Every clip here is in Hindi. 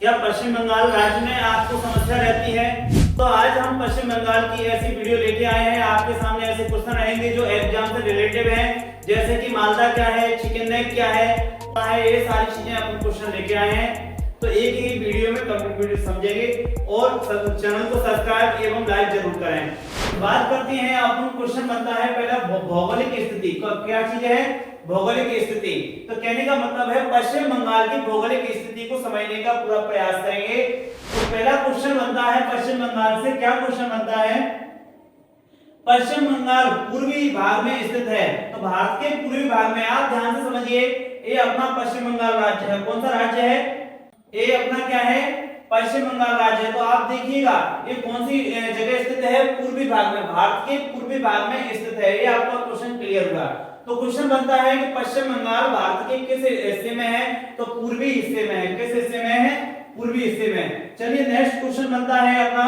क्या पश्चिम बंगाल राज्य में आपको समस्या रहती है? तो आज हम पश्चिम बंगाल की ऐसी वीडियो लेके आए हैं। आपके सामने ऐसे क्वेश्चन रहेंगे जो एग्जाम से रिलेटेड हैं, जैसे कि मालदा क्या है, चिकन नेक क्या है, ये सारी चीजें अपन क्वेश्चन लेके आए हैं। तो एक ही वीडियो में कंप्लीट वीडियो समझेंगे और चैनल को सब्सक्राइब एवं लाइक जरूर करें। बात करते हैं, अपन क्वेश्चन बनता है पहला भौगोलिक स्थिति। क्या चीज है? भौगोलिक स्थिति। तो कहने का मतलब है पश्चिम बंगाल की भौगोलिक स्थिति को समझने का पूरा प्रयास करेंगे। तो पहला क्वेश्चन बनता है पश्चिम बंगाल से। क्या क्वेश्चन बनता है? पश्चिम बंगाल पूर्वी भाग में स्थित है। तो भारत के पूर्वी भाग में, आप ध्यान से समझिए, ये अपना पश्चिम बंगाल राज्य है। कौन सा राज्य है? ये अपना क्या है? पश्चिम बंगाल राज्य है। तो आप देखिएगा ये कौन सी जगह स्थित है? पूर्वी भाग में, भारत के पूर्वी भाग में स्थित है। ये आपका क्वेश्चन क्लियर हुआ। तो क्वेश्चन बनता है कि पश्चिम बंगाल भारत के किस हिस्से में है? तो पूर्वी हिस्से में है। किस हिस्से में है? पूर्वी हिस्से में। चलिए नेक्स्ट क्वेश्चन बनता है अपना।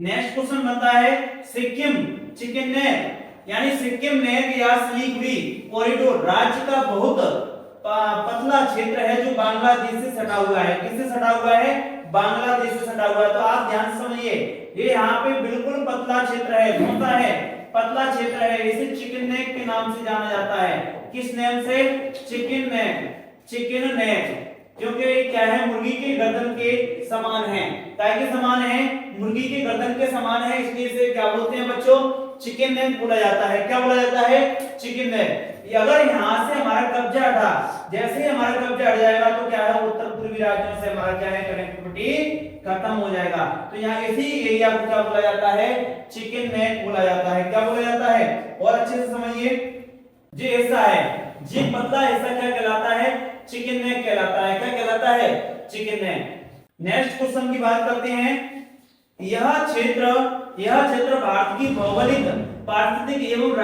नेक्स्ट क्वेश्चन बनता है सिक्किम चिकन नेक यानी सिक्किम नेक या सिलीगुड़ी कॉरिडोर राज्य का बहुत पतला क्षेत्र है जो बांग्लादेश से सटा हुआ है। किससे सटा हुआ है? बांग्लादेश से सटा हुआ है। तो आप ध्यान से समझिए, ये यहाँ पे बिल्कुल पतला क्षेत्र है। कौन सा है? पतला क्षेत्र है। इसे चिकन नेक के नाम से जाना जाता है। किस नाम से? Chicken neck. चिकन नेक क्योंकि क्या है? मुर्गी के गर्दन के समान है। काय के समान है? मुर्गी के गर्दन के समान है, इसलिए इसे क्या बोलते हैं बच्चों? चिकन नेक बोला जाता है। क्या बोला जाता है? Chicken neck. अगर यहाँ से हमारा कब्जा हटा, जैसे ही हमारा कब्जा हट जाएगा तो क्या है? उत्तर पूर्वी राज्यों से हमारा क्या है? कनेक्टिविटी खत्म हो जाएगा। तो यहाँ इसी एरिया को क्या बोला जाता है? चिकन नेक बोला जाता है। क्या बोला जाता है? और अच्छे से समझिए, जो हिस्सा है, जो पतला हिस्सा क्या कहलाता है? चिकन नेक कहलाता है। क्या कहलाता है? Chicken neck. नेक्स्ट क्वेश्चन की बात करते हैं। यह क्षेत्र भारत की भौगोलिक, पारिस्थितिक एवं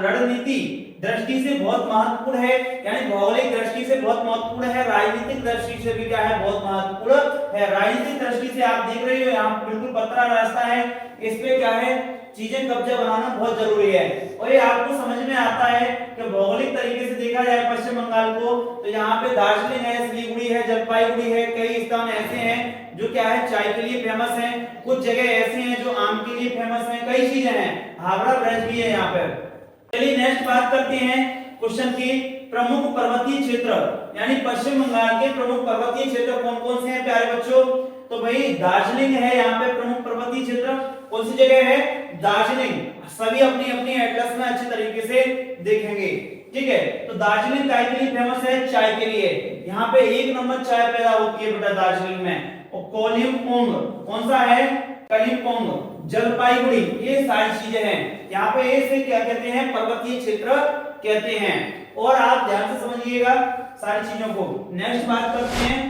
रणनीति दृष्टि से बहुत महत्वपूर्ण है। यानी भौगोलिक दृष्टि से बहुत महत्वपूर्ण है, राजनीतिक दृष्टि से भी क्या है? बहुत महत्वपूर्ण है। राजनीतिक दृष्टि से आप देख रहे हो यहाँ बिल्कुल पतला रास्ता है, इस पे क्या है? चीजें कब्जा बनाना बहुत जरूरी है। और ये आपको समझ में आता है कि भौगोलिक तरीके से देखा जाए पश्चिम बंगाल को, तो यहाँ पे दार्जिलिंग है, सिलीगुड़ी है, जलपाईगुड़ी है, कई स्थान ऐसे हैं जो क्या है? चाय के लिए फेमस हैं। कुछ जगह ऐसे हैं जो आम के लिए फेमस हैं। कई चीजें हैं, हावड़ा ब्रिज भी है यहाँ पे। चलिए नेक्स्ट बात करते हैं क्वेश्चन की। प्रमुख पर्वतीय क्षेत्र यानी पश्चिम बंगाल के प्रमुख पर्वतीय क्षेत्र कौन कौन से हैं प्यारे बच्चों? तो भाई दार्जिलिंग है यहाँ पे प्रमुख पर्वतीय क्षेत्र। कौन सी जगह है? दार्जिलिंग। सभी अपनी अपनी एटलस में अच्छे तरीके से देखेंगे, ठीक है। तो दार्जिलिंग चाय के लिए फेमस है, चाय के लिए। यहाँ पे 1 नंबर चाय पैदा होती है बेटा दार्जिलिंग में। और कोलिम्पोंग, कौन सा है? कलिम्पोंग। जलपाईगुड़ी, ये सारी चीजें हैं। यहाँ पे इसे क्या कहते हैं? पर्वतीय क्षेत्र कहते हैं। और आप ध्यान से समझिएगा सारी चीजों को। नेक्स्ट बात करते हैं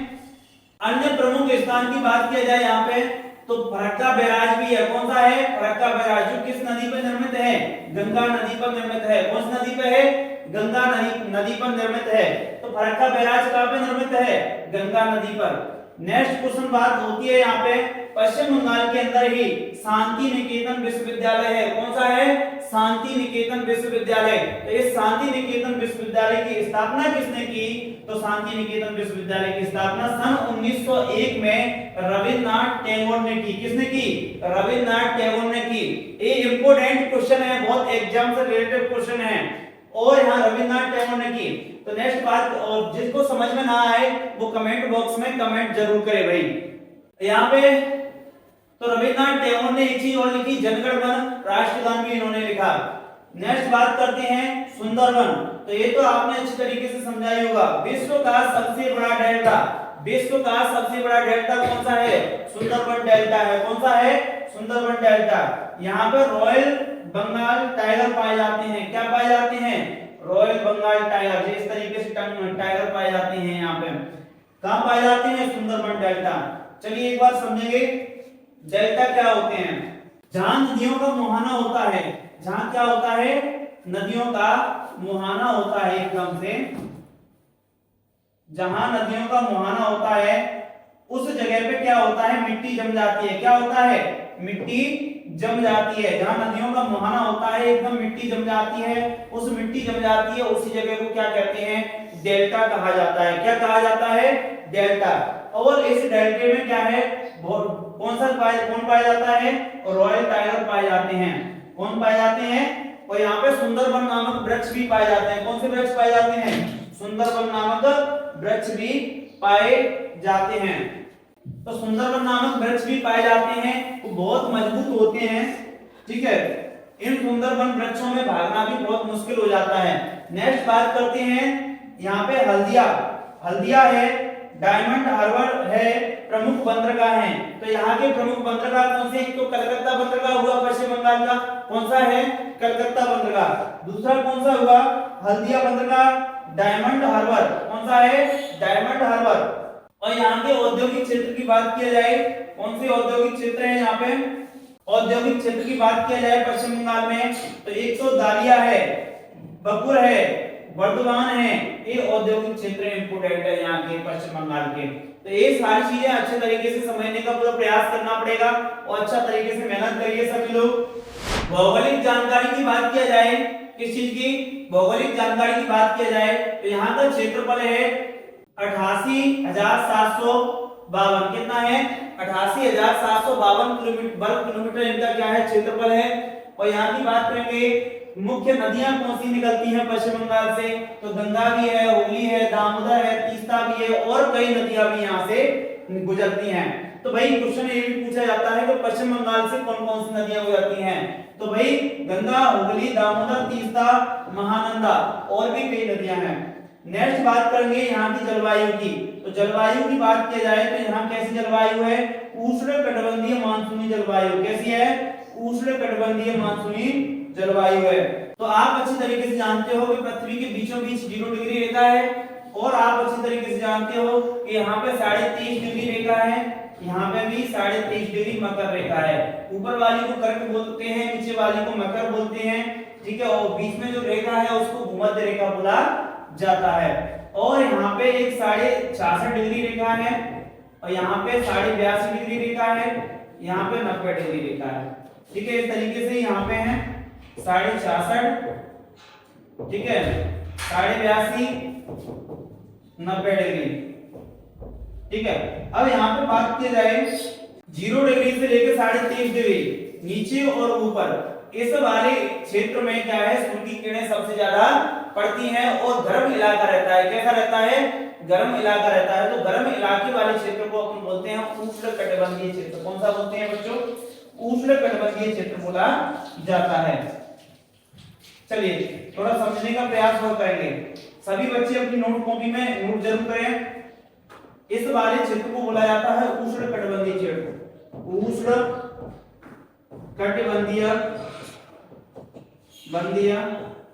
अन्य प्रमुख स्थान की बात किया जाए यहाँ पे, तो फरक्का बैराज भी है। कौन सा है? फरक्का बैराज, जो किस नदी पर निर्मित है? गंगा नदी पर निर्मित है। कौन सी नदी पर है? गंगा नदी पर निर्मित है। तो फरक्का बैराज कहाँ पे निर्मित है? गंगा नदी पर। नेक्स्ट क्वेश्चन बात होती है यहाँ पे, पश्चिम बंगाल के अंदर ही शांति निकेतन विश्वविद्यालय है। कौन सा है? शांति निकेतन विश्वविद्यालय। तो इस शांति निकेतन विश्वविद्यालय की स्थापना किसने की? तो शांति निकेतन विश्वविद्यालय की स्थापना सन 1901 में रविन्द्रनाथ टैगोर ने की। किसने की? रविन्द्रनाथ टैगोर ने की। ये इंपॉर्टेंट क्वेश्चन है, बहुत एग्जाम से रिलेटेड क्वेश्चन है, और यहाँ रविन्द्रनाथ टैगोर ने की। तो नेक्स्ट बात, और जिसको समझ में ना आए वो कमेंट बॉक्स में कमेंट जरूर करे भाई। यहाँ पे तो रविन्द्रनाथ टैगोर ने एक चीज और लिखी, जनगण मन राष्ट्रगान भी इन्होंने लिखा। नेक्स्ट बात करते हैं सुंदरवन। तो ये तो आपने अच्छी तरीके से समझाई होगा। विश्व का सबसे बड़ा डेल्टा, विश्व का सबसे बड़ा डेल्टा कौन सा है? सुंदरवन डेल्टा है। कौन सा है? सुंदरवन डेल्टा। यहाँ पर रॉयल बंगाल टाइगर पाए जाते हैं। क्या पाए जाते हैं? Royal Bengal tiger. इस तरीके से टाइगर पाए जाते हैं। यहाँ पे कहाँ पाए जाते हैं? सुंदरवन डेल्टा। चलिए एक बार समझेंगे डेल्टा क्या होते हैं। जहां नदियों का मुहाना होता है, जहां क्या होता है? नदियों का मुहाना होता है, एकदम से जहां नदियों का मुहाना होता है उस जगह पे क्या होता है? मिट्टी जम जाती है। क्या होता है? मिट्टी जम जाती है। जहां नदियों का मुहाना होता है एकदम मिट्टी जम जाती है, उस मिट्टी जम जाती है, उसी जगह को क्या कहते हैं? डेल्टा कहा जाता है। क्या कहा जाता है? डेल्टा। और इस डेल्टे में क्या है, कौन पाया जाता है, रॉयल टाइगर पाए जाते हैं। कौन पाए जाते हैं, और यहाँ पे सुंदरबन नामक वृक्ष भी पाए जाते हैं। कौन से वृक्ष पाए जाते हैं, सुंदरबन नामक वृक्ष भी पाए जाते हैं। तो सुंदरबन नामक वृक्ष भी पाए जाते हैं, वो बहुत मजबूत होते हैं, ठीक है। इन सुंदरबन वृक्षों में भागना भी बहुत मुश्किल हो जाता है। नेक्स्ट बात करते हैं, यहाँ पे हल्दिया, हल्दिया है, डायमंड हार्बर है, प्रमुख बंदरगाह हैं। तो यहाँ के प्रमुख बंदरगाह कौन से, एक तो कलकत्ता बंदरगाह हुआ पश्चिम बंगाल का, कौन सा है, कलकत्ता बंदरगाह। दूसरा कौन सा हुआ, हल्दिया बंदरगाह, डायमंड हार्बर, कौन सा है, डायमंड हार्बर। और यहाँ के औद्योगिक क्षेत्र की बात किया जाए, कौन से औद्योगिक क्षेत्र है यहाँ पे, औद्योगिक क्षेत्र की बात किया जाए पश्चिम बंगाल में, तो एक तो दालिया है, बकुर है, वर्धमान है, ये औद्योगिक क्षेत्र इंपोर्टेंट है यहाँ के पश्चिम बंगाल के। तो ये सारी चीजें अच्छे तरीके से समझने का पूरा प्रयास करना पड़ेगा और अच्छा तरीके से मेहनत करिए सभी लोग। भौगोलिक जानकारी की बात किया जाए, किस चीज की, भौगोलिक जानकारी की बात किया जाए, तो यहाँ का क्षेत्रफल है 88,752, कितना है, 88,752 वर्ग किलोमीटर इनका क्या है, क्षेत्रफल है। और यहाँ की बात करेंगे, मुख्य नदियां कौन सी निकलती हैं पश्चिम बंगाल से, तो गंगा भी है, हुगली है, दामोदर है, तीस्ता भी है और कई नदियां भी यहाँ से गुजरती हैं। तो भाई क्वेश्चन ये भी पूछा जाता है कि पश्चिम बंगाल से कौन कौन सी नदियां गुजरती हैं, तो भाई गंगा, हुगली, दामोदर, तीस्ता, महानंदा और भी कई नदियां हैं। नेक्स्ट बात करेंगे यहाँ की जलवायु की, तो जलवायु की बात किया जाए तो यहाँ कैसी जलवायु है, उष्णकटिबंधीय मानसूनी जलवायु। कैसी है, उष्णकटिबंधीय मानसूनी जलवायु है। तो आप अच्छी तरीके से जानते हो कि पृथ्वी के बीचों बीच 0 डिग्री रेखा है, और आप अच्छी तरीके से जानते हो कि यहाँ पे 23.5 डिग्री रेखा है, यहाँ पे भी 23.5 डिग्री मकर रेखा है। ऊपर वाली को कर्क बोलते हैं, नीचे वाली को मकर बोलते हैं, ठीक है। और बीच में जो रेखा है उसको भूमध्य रेखा बोला जाता है। और यहाँ पे एक 66.5 डिग्री रेखा है, और यहाँ पे 82.5 डिग्री रेखा है, यहाँ पे 90 डिग्री रेखा है, ठीक है। इस तरीके से यहाँ पे है 66.5, ठीक है, 82.5, 90 डिग्री, ठीक है। अब यहाँ पे बात की जाए 0 डिग्री से लेकर 23.5 डिग्री नीचे और ऊपर, इस वाले क्षेत्र में क्या है, सूर्य की किरणें सबसे ज्यादा पड़ती हैं और गर्म इलाका रहता है। कैसा रहता है, गर्म इलाका रहता है। तो गर्म इलाके वाले क्षेत्र को अपन बोलते हैं उष्णकटिबंधीय क्षेत्र। कौन सा बोलते हैं बच्चों, उष्णकटिबंधीय क्षेत्र बोला जाता है। चलिए थोड़ा समझने का प्रयास और करेंगे। सभी बच्चे अपनी नोट कॉपी में नोट जरूर करें। इस वाले क्षेत्र को बोला जाता है उष्णकटिबंधीय क्षेत्र। उष्णकटिबंधीय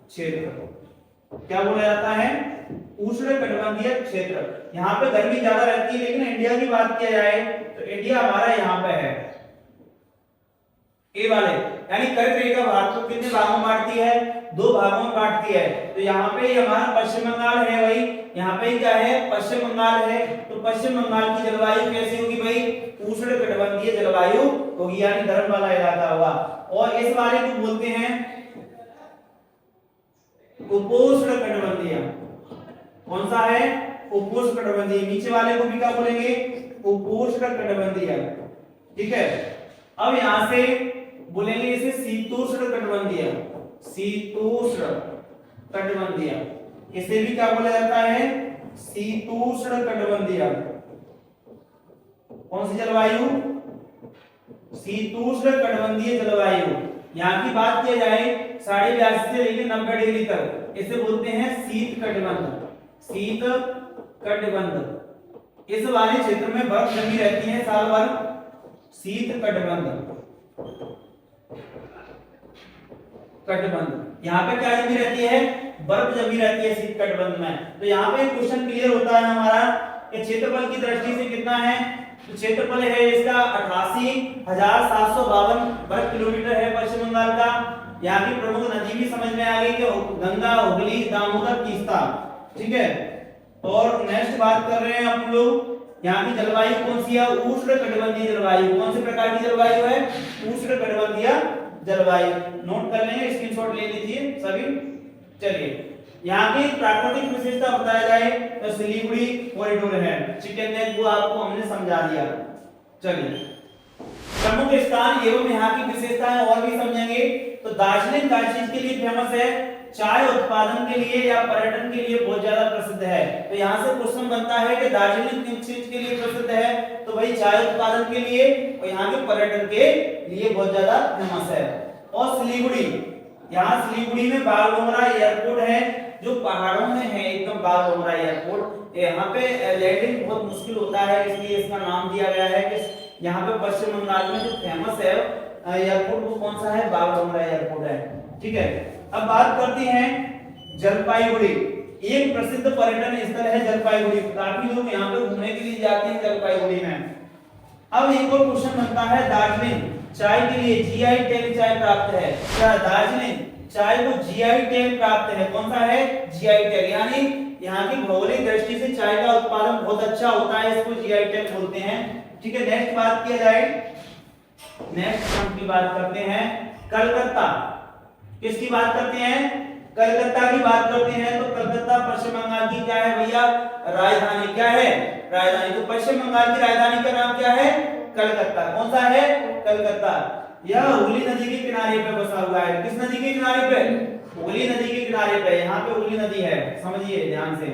क्षेत्र क्या बोला जाता है, उष्णकटिबंधीय क्षेत्र। यहाँ पे गर्मी ज्यादा रहती है, लेकिन इंडिया की बात किया जाए तो इंडिया हमारा यहाँ पे है, ए वाले, यानी कर्क रेखा भारत को कितने भागों में बांटती है, 2 भागों में बांटती है। तो यहाँ पे हमारा पश्चिम बंगाल है भाई, यहाँ पे क्या है, पश्चिम बंगाल है। तो पश्चिम बंगाल की जलवायु कैसी होगी भाई, उष्णकटिबंधीय जलवायु होगी, यानी गर्म वाला इलाका होगा। और इस वाले को बोलते हैं उपोष्णकटिबंधीय। कौन सा है, उपोष्णकटिबंधीय। नीचे वाले को भी क्या बोलेंगे, उपोष्णकटिबंधीय, ठीक है। अब यहां से बोलेंगे इसे शीतोष्णकटिबंधीय, शीतोष्णकटिबंधीय। इसे भी क्या बोला जाता है, शीतोष्णकटिबंधीय। कौन सी जलवायु, शीतोष्णकटिबंधीय जलवायु। यहाँ की बात किया जाए 82.5 से लेकर 90 डिग्री तक, इसे बोलते हैं शीत कटिबंध, शीत कटिबंध। इस वाले क्षेत्र में बर्फ जमी रहती है साल भर, शीत कटिबंध। यहाँ पे क्या जमी रहती है, बर्फ जमी रहती है शीत कटिबंध में। तो यहाँ पे क्वेश्चन क्लियर होता है हमारा कि क्षेत्रफल की दृष्टि से कितना है, तो क्षेत्रफल है इसका 88,752 वर्ग किलोमीटर है पश्चिम बंगाल का। यहाँ की प्रमुख नदी भी समझ में आ गई कि गंगा, हुगली, दामोदर, तीस्ता, ठीक है। और नेक्स्ट बात कर रहे हैं हम लोग, यहाँ की जलवायु कौन सी है, उष्णकटिबंधीय जलवायु। कौन से प्रकार की जलवायु है, उष्णकटिबंधीय जलवायु। नोट कर लेंगे, स्क्रीनशॉट ले लीजिए सभी। चलिए यहाँ की प्राकृतिक विशेषता बताया जाए तो सिलीगुड़ी कॉरिडोर है, चिकन नेक वो आपको हमने समझा दिया। चलिए प्रमुख स्थान एवं यहाँ की विशेषताएं और भी समझेंगे। तो दार्जिलिंग किस चीज के लिए फेमस है? चाय उत्पादन के लिए या पर्यटन के लिए बहुत ज्यादा प्रसिद्ध है। तो यहाँ से क्वेश्चन बनता है कि दार्जिलिंग किस चीज के लिए प्रसिद्ध है? तो भाई चाय उत्पादन के लिए और यहाँ के पर्यटन के लिए बहुत ज्यादा फेमस है। और सिलीगुड़ी, यहाँ सिलीगुड़ी में बागडोगरा एयरपोर्ट है जो पहाड़ों में है एकदम। बागडोगरा एयरपोर्ट, यहाँ पे लैंडिंग बहुत मुश्किल होता है, इसलिए इसका नाम दिया गया है कि यहाँ पे पश्चिम बंगाल में जो फेमस है एयरपोर्ट वो कौन सा है? बागडोगरा एयरपोर्ट है। ठीक है, अब बात करते हैं जलपाईगुड़ी। एक प्रसिद्ध पर्यटन स्थल है जलपाईगुड़ी, काफी लोग यहाँ पे घूमने के लिए जाते हैं जलपाईगुड़ी में। अब एक और क्वेश्चन बनता है, दार्जिलिंग चाय के लिए जीआई टैग चाय प्राप्त है क्या? दार्जिलिंग चाय को जीआई टैग प्राप्त है। कौन सा है? जीआई टैग, यानी यहाँ की भौगोलिक दृष्टि से चाय का उत्पादन बहुत अच्छा होता है, इसको जीआई टैग बोलते हैं। ठीक है, नेक्स्ट बात किया जाए, नेक्स्ट हम की बात करते हैं कलकत्ता। किसकी बात करते हैं? कलकत्ता की बात करते हैं। तो कलकत्ता पश्चिम बंगाल की क्या है भैया? राजधानी। क्या है? राजधानी। तो पश्चिम बंगाल की राजधानी का नाम क्या है? कलकत्ता। कौन सा है? कलकत्ता। यह हुगली नदी के किनारे पे बसा हुआ है। किस नदी के किनारे पे? हुगली नदी के किनारे पे। यहाँ पे हुगली नदी है, समझिए ध्यान से,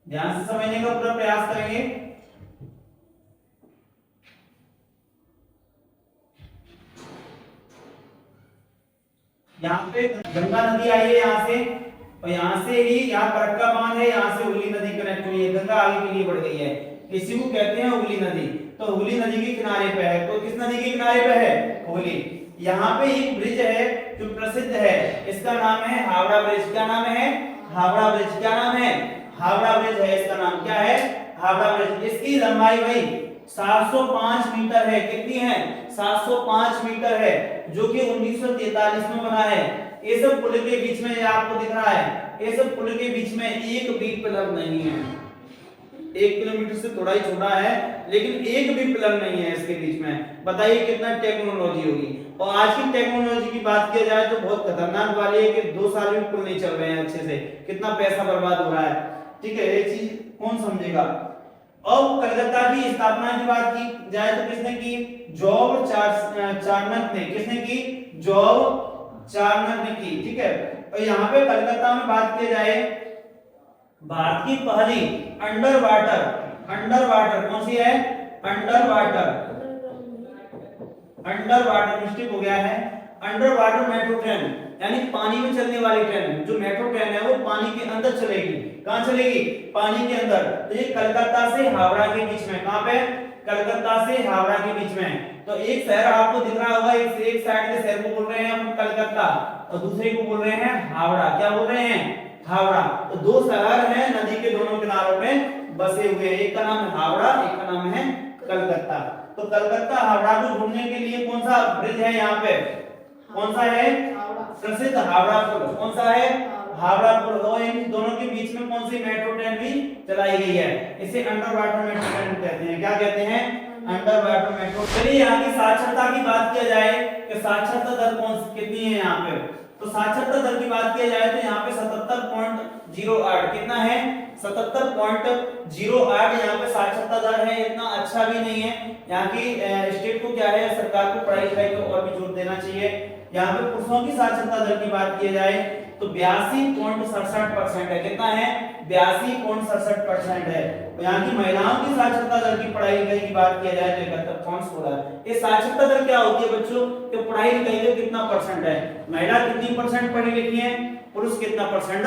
ध्यान से समझने का पूरा प्रयास करेंगे। यहाँ पे गंगा नदी आई है यहाँ से, और यहाँ से ही यहाँ फरक्का बांध है, यहाँ से हुगली नदी कनेक्ट हुई है, गंगा आगे के लिए बढ़ गई है, इसी को कहते हैं हुगली नदी। तो हुगली नदी के किनारे पे है। तो किस नदी के किनारे पे है? हुगली। यहाँ पे एक ब्रिज है जो प्रसिद्ध है, इसका नाम है हावड़ा ब्रिज। क्या नाम है? हावड़ा ब्रिज। क्या नाम है? हावड़ा ब्रिज है इसका नाम। क्या है? हावड़ा ब्रिज। इसकी लंबाई भाई 705 मीटर है। कितनी है? 705 मीटर है, जो कि 1943 में बना है। इस पुल के बीच में, आपको दिख रहा है, इस पुल के बीच में एक भी पिलर नहीं है। 1 किलोमीटर से थोड़ा ही छोटा है, लेकिन एक भी पिलर नहीं है इसके बीच में। बताइए कितना टेक्नोलॉजी होगी। और आज की टेक्नोलॉजी की बात किया जाए तो बहुत खतरनाक वाली है कि 2 साल भी पुल नहीं चल रहे हैं अच्छे से, कितना पैसा बर्बाद हो रहा है। ठीक है, ये चीज कौन समझेगा। और कलकत्ता की स्थापना की बात की जाए तो किसने की? जॉब चार्नक ने। किसने की? जॉब चार्नक ने की। ठीक है, और यहाँ पे कलकत्ता में बात की जाए, भारत की पहली अंडर वाटर कौन सी है? अंडर वाटर मिस्टेक हो गया है। अंडर वाटर मेट्रो ट्रेन, यानी पानी में चलने वाली ट्रेन। जो मेट्रो ट्रेन है वो पानी के अंदर चलेगी। कहां चलेगी? पानी के अंदर। तो ये कलकत्ता से हावड़ा के बीच में। कहां पे? कलकत्ता से हावड़ा के बीच में। तो एक शहर आपको दिख रहा होगा, एक साइड के शहर को बोल रहे हैं हम कलकत्ता, और दूसरे को बोल रहे हैं हावड़ा। क्या बोल रहे हैं? हावड़ा। तो 2 शहर हैं नदी के दोनों किनारों पे बसे हुए हैं, एक का नाम है हावड़ा, एक का नाम है कलकत्ता। तो कलकत्ता हावड़ा को जोड़ने के लिए कौन सा ब्रिज है यहाँ पे? कौन सा है? प्रसिद्ध हावड़ा पुल। कौन सा है? हावड़ा पुल। और इन दोनों के बीच में कौन सी मेट्रो ट्रेन भी चलाई गई है? इसे अंडर वाटर मेट्रो ट्रेन कहते हैं। क्या कहते हैं? Under water metro. चलिए यहाँ की साक्षरता की बात किया जाए कि साक्षरता दर कितनी है यहाँ पे। तो साक्षरता दर की बात किया जाए तो यहाँ पे 77.08। कितना है? 77.08 यहाँ पे साक्षरता दर है। इतना अच्छा भी नहीं है। यहाँ की स्टेट को क्या है, सरकार को पढ़ाई लिखाई को और भी जोर देना चाहिए। यहाँ पे पुरुषों की साक्षरता दर की बात की जाए तो 82.67% है। कितना है? 82.67% है। यहाँ की महिलाओं की साक्षरता दर की पढ़ाई लिखाई की बात किया जाए तो 71.16। ये साक्षरता दर क्या होती है बच्चों? कि पढ़ाई लिखाई में कितना परसेंट है, महिला कितनी परसेंट पढ़ी लिखी है, पुरुष कितना परसेंट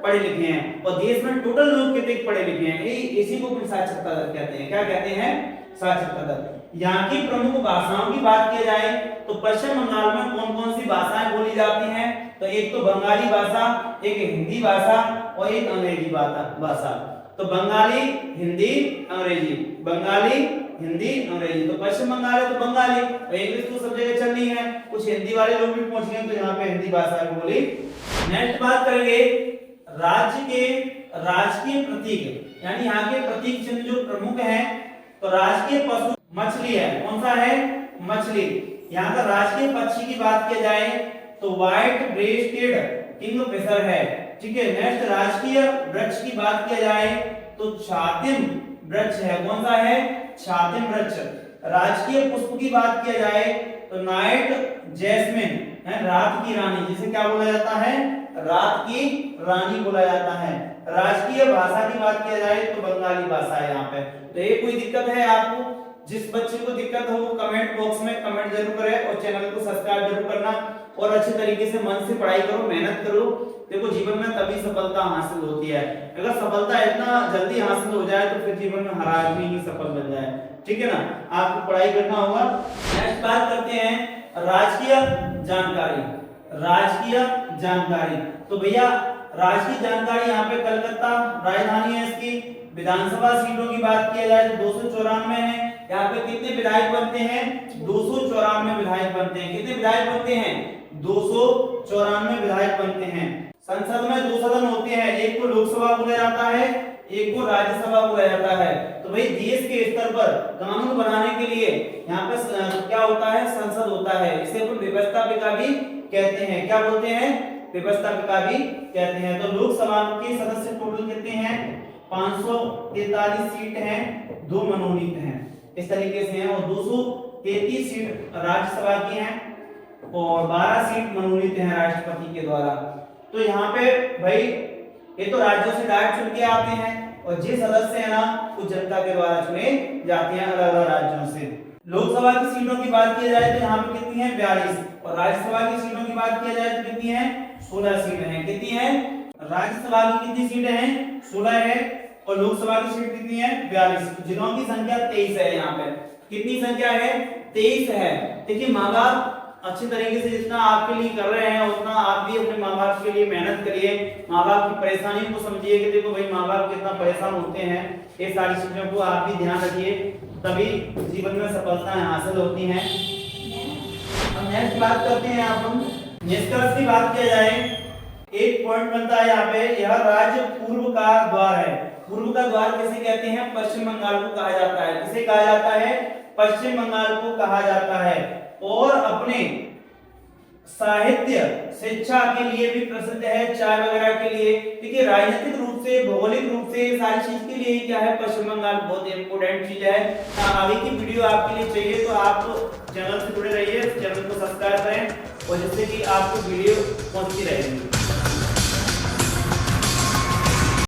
पढ़े लिखे हैं, और देश में टोटल लोग कितने पढ़े लिखे हैं, इसी को साक्षरता दर कहते हैं। क्या कहते हैं? साक्षरता दर। यहाँ की प्रमुख भाषाओं की बात की जाए तो पश्चिम बंगाल में कौन कौन सी भाषाएं बोली जाती हैं? तो एक तो बंगाली भाषा, एक हिंदी भाषा और एक अंग्रेजी भाषा। तो बंगाली, हिंदी, अंग्रेजी, बंगाली, हिंदी, अंग्रेजी। तो पश्चिम बंगाल है तो बंगाली, और इंग्लिश तो सब जगह चलनी है। कुछ हिंदी वाले लोग भी पहुंच गए तो यहाँ पे हिंदी भाषा बोली। नेक्स्ट बात करेंगे राज्य के राजकीय प्रतीक, यानी यहाँ के प्रतीक चिन्ह जो प्रमुख हैं। तो राजकीय पशु मछली है। कौन सा है? मछली। यहाँ का राजकीय पक्षी की बात की जाए तो व्हाइट ब्रेस्टेड किंगफिशर है। ठीक है, नेक्स्ट राजकीय वृक्ष की बात किया जाए तो छातिम वृक्ष है। कौन सा है? छातिम वृक्ष। राजकीय पुष्प की बात किया जाए तो नाइट जैस्मिन है, रात की रानी, जिसे क्या बोला जाता है? रात की रानी बोला जाता है। राजकीय भाषा की बात किया जाए तो बंगाली भाषा है यहाँ पे। तो ये कोई दिक्कत है आपको? जिस बच्चे को दिक्कत हो वो कमेंट बॉक्स में कमेंट जरूर करें और चैनल को सब्सक्राइब जरूर करना और अच्छे तरीके से मन से पढ़ाई करो, मेहनत करो। देखो जीवन में तभी सफलता हासिल होती है। अगर सफलता इतना जल्दी हासिल हो जाए तो फिर जीवन में हर आदमी ही सफल बन जाए। ठीक है ना, आपको पढ़ाई करना होगा। नेक्स्ट बात करते हैं राजकीय जानकारी। राजकीय जानकारी, तो भैया राजकीय जानकारी यहाँ पे कलकत्ता राजधानी है इसकी। विधानसभा सीटों की बात किया जाए तो 294 है। यहाँ पे कितने विधायक बनते हैं? 294 विधायक बनते हैं। कितने विधायक बनते हैं? 294 विधायक बनते हैं। संसद में 2 सदन होते हैं, एक को लोकसभा बोला जाता है, एक को राज्यसभा बोला जाता है। तो भाई देश के स्तर पर कानून बनाने के लिए यहाँ पे क्या होता है? संसद होता है। इसे अपन व्यवस्थापिका भी कहते हैं। क्या बोलते हैं? व्यवस्थापिका भी कहते हैं। तो लोकसभा के सदस्य टोटल कितने हैं? 543 सीट हैं, 2 मनोनीत हैं, इस तरीके से हैं। और 233 सीट राज्यसभा की हैं और 12 सीट मनोनीत हैं राष्ट्रपति के द्वारा। तो यहाँ पे भाई ये तो राज्यों से डायरेक्ट चुन के आते हैं और जो सदस्य है ना वो जनता के द्वारा चुने जाते हैं अलग अलग राज्यों से। लोकसभा की सीटों की बात की जाए तो यहाँ पे कितनी है? 42। और राज्यसभा की सीटों की बात की जाए तो कितनी है? 16 सीटें हैं। कितनी है? राज्यसभा की कितनी सीटें हैं? 16 है। और लोकसभा की सीट कितनी है? 42। जिलों की संख्या 23 है। यहाँ पे कितनी संख्या है? 23 है। देखिए माँ बाप अच्छे तरीके से जितना आपके लिए कर रहे हैं उतना आप भी अपने माँ बाप के लिए मेहनत करिए। माँ बाप की परेशानी को समझिए कि देखो भाई माँ बाप कितना परेशान होते हैं। ये सारी चीजों को आप भी ध्यान रखिए, तभी जीवन में सफलताएं हासिल होती हैं। अब नेक्स्ट बात करते हैं हम निष्कर्ष की बात किया जाए। एक पॉइंट बनता है यहाँ पे, यह राज्य पूर्व का द्वार है। पूर्व का द्वार किसे कहते हैं? पश्चिम बंगाल को कहा जाता है। किसे कहा जाता है? पश्चिम बंगाल को कहा जाता है। और अपने साहित्य शिक्षा के लिए भी प्रसिद्ध है, चाय वगैरह के लिए। देखिए राजनीतिक रूप से, भौगोलिक रूप से, सारी चीज के लिए क्या है? पश्चिम बंगाल बहुत इंपोर्टेंट चीज है। आगे की वीडियो आपके लिए चाहिए तो आप चैनल से जुड़े रहिए, चैनल को सब्सक्राइब करें और जिससे कि आपको वीडियो पहुंचती रहेगी।